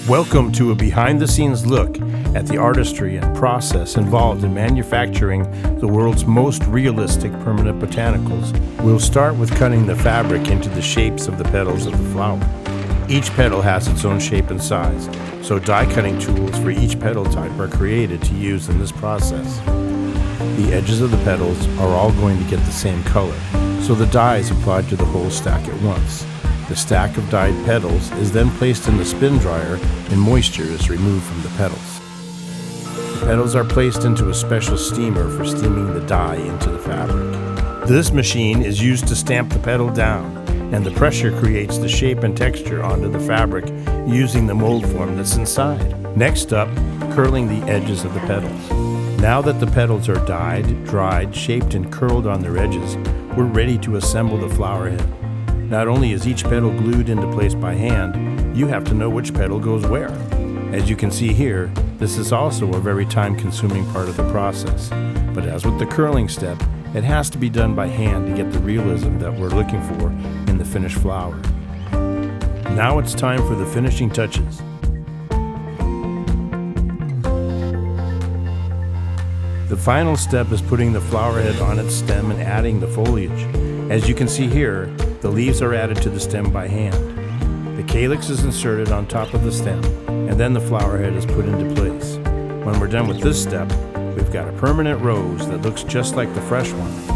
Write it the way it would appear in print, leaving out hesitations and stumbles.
Welcome to a behind-the-scenes look at the artistry and process involved in manufacturing the world's most realistic permanent botanicals. We'll start with cutting the fabric into the shapes of the petals of the flower. Each petal has its own shape and size, so die-cutting tools for each petal type are created to use in this process. The edges of the petals are all going to get the same color, so the dye is applied to the whole stack at once. The stack of dyed petals is then placed in the spin dryer and moisture is removed from the petals. The petals are placed into a special steamer for steaming the dye into the fabric. This machine is used to stamp the petal down, and the pressure creates the shape and texture onto the fabric using the mold form that's inside. Next up, curling the edges of the petals. Now that the petals are dyed, dried, shaped, and curled on their edges, we're ready to assemble the flower head. Not only is each petal glued into place by hand, you have to know which petal goes where. As you can see here, this is also a very time-consuming part of the process. But as with the curling step, it has to be done by hand to get the realism that we're looking for in the finished flower. Now it's time for the finishing touches. The final step is putting the flower head on its stem and adding the foliage. As you can see here, the leaves are added to the stem by hand. The calyx is inserted on top of the stem, and then the flower head is put into place. When we're done with this step, we've got a permanent rose that looks just like the fresh one.